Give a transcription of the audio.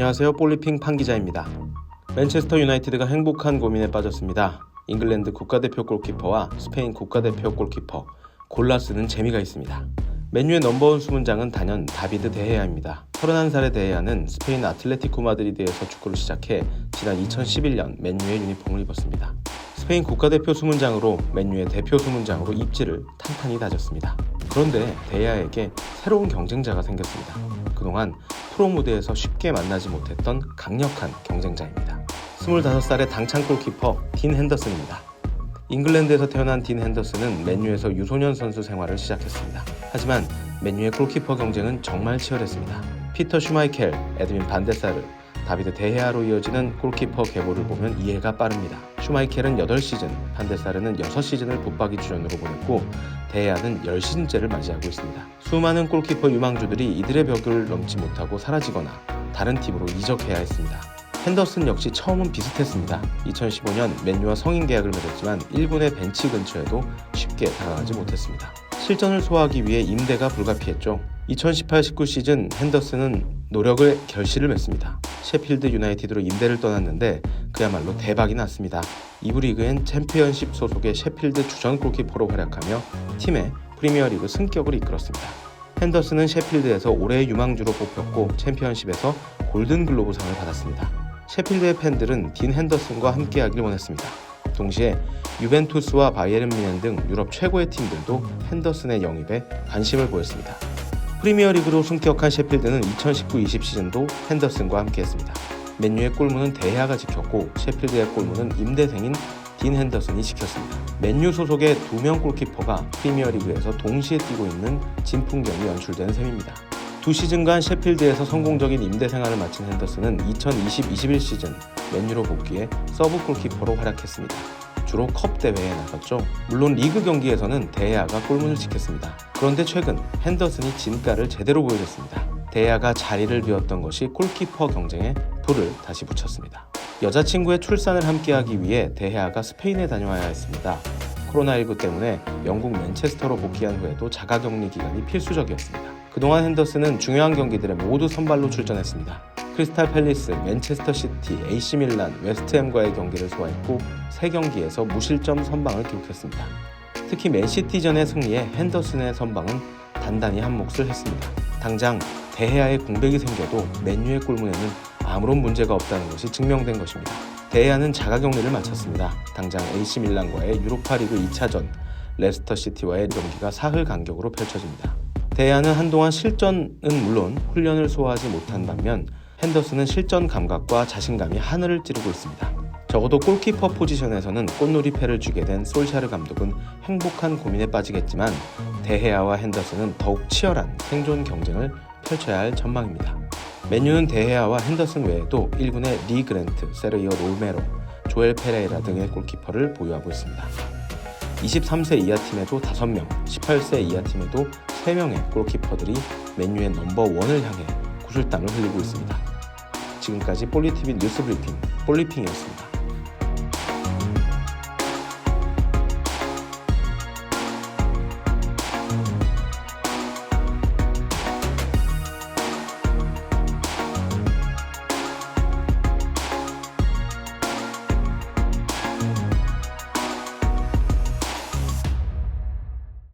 안녕하세요. 볼리핑 판 기자입니다. 맨체스터 유나이티드가 행복한 고민에 빠졌습니다. 잉글랜드 국가대표 골키퍼와 스페인 국가대표 골키퍼 골라 쓰는 재미가 있습니다. 맨유의 넘버원 수문장은 단연 다비드 데헤아입니다. 31살의 데헤아는 스페인 아틀레티코 마드리드에서 축구를 시작해 지난 2011년 맨유의 유니폼을 입었습니다. 스페인 국가대표 수문장으로 맨유의 대표 수문장으로 입지를 탄탄히 다졌습니다. 그런데 데헤아에게 새로운 경쟁자가 생겼습니다. 그동안 프로 무대에서 쉽게 만나지 못했던 강력한 경쟁자입니다. 25살의 당찬 골키퍼 딘 핸더슨입니다. 잉글랜드에서 태어난 딘 핸더슨은 맨유에서 유소년 선수 생활을 시작했습니다. 하지만 맨유의 골키퍼 경쟁은 정말 치열했습니다. 피터 슈마이켈, 에드윈 반데사르, 다비드 데헤아로 이어지는 골키퍼 계보를 보면 이해가 빠릅니다. 슈마이켈은 8시즌, 반데사르는 6시즌을 붙박이 출연으로 보냈고 데헤아는 10시즌째를 맞이하고 있습니다. 수많은 골키퍼 유망주들이 이들의 벽을 넘지 못하고 사라지거나 다른 팀으로 이적해야 했습니다. 핸더슨 역시 처음은 비슷했습니다. 2015년 맨유와 성인 계약을 맺었지만 1군의 벤치 근처에도 쉽게 다가가지 못했습니다. 실전을 소화하기 위해 임대가 불가피했죠. 2018-19 시즌 핸더슨은 노력의 결실을 맺습니다. 셰필드 유나이티드로 임대를 떠났는데 그야말로 대박이 났습니다. 2부 리그엔 챔피언십 소속의 셰필드 주전 골키퍼로 활약하며 팀의 프리미어리그 승격을 이끌었습니다. 핸더슨은 셰필드에서 올해의 유망주로 뽑혔고 챔피언십에서 골든글로브상을 받았습니다. 셰필드의 팬들은 딘 핸더슨과 함께하길 원했습니다. 동시에 유벤투스와 바이에른 뮌헨 등 유럽 최고의 팀들도 핸더슨의 영입에 관심을 보였습니다. 프리미어리그로 승격한 셰필드는 2019-20 시즌도 핸더슨과 함께했습니다. 맨유의 골문은 데헤아가 지켰고 셰필드의 골문은 임대생인 딘 핸더슨이 지켰습니다. 맨유 소속의 2명 골키퍼가 프리미어리그에서 동시에 뛰고 있는 진풍경이 연출되는 셈입니다. 2시즌간 셰필드에서 성공적인 임대 생활을 마친 핸더슨은 2020-21 시즌 맨유로 복귀해 서브 골키퍼로 활약했습니다. 주로 컵 대회에 나섰죠. 물론 리그 경기에서는 데헤아가 골문을 지켰습니다. 그런데 최근 핸더슨이 진가를 제대로 보여줬습니다. 데헤아가 자리를 비웠던 것이 골키퍼 경쟁에 불을 다시 붙였습니다. 여자친구의 출산을 함께하기 위해 데헤아가 스페인에 다녀와야 했습니다. 코로나19 때문에 영국 맨체스터로 복귀한 후에도 자가격리 기간이 필수적이었습니다. 그동안 핸더슨은 중요한 경기들에 모두 선발로 출전했습니다. 크리스탈 팰리스, 맨체스터 시티, AC 밀란, 웨스트햄과의 경기를 소화했고 3경기에서 무실점 선방을 기록했습니다. 특히 맨시티전의 승리에 핸더슨의 선방은 단단히 한 몫을 했습니다. 당장 데헤아의 공백이 생겨도 맨유의 골문에는 아무런 문제가 없다는 것이 증명된 것입니다. 데헤아는 자가격리를 마쳤습니다. 당장 AC 밀란과의 유로파리그 2차전, 레스터 시티와의 경기가 사흘 간격으로 펼쳐집니다. 데헤아는 한동안 실전은 물론 훈련을 소화하지 못한 반면 핸더슨은 실전 감각과 자신감이 하늘을 찌르고 있습니다. 적어도 골키퍼 포지션에서는 꽃놀이패를 쥐게 된 솔샤르 감독은 행복한 고민에 빠지겠지만 데헤아와 핸더슨은 더욱 치열한 생존 경쟁을 펼쳐야 할 전망입니다. 맨유는 데헤아와 핸더슨 외에도 1군의 리 그랜트, 세르히오 로메로, 조엘 페레이라 등의 골키퍼를 보유하고 있습니다. 23세 이하 팀에도 5명, 18세 이하 팀에도 3명의 골키퍼들이 맨유의 넘버원을 향해 구슬땀을 흘리고 있습니다. 지금까지 볼리TV 뉴스 브리핑 볼리핑이었습니다.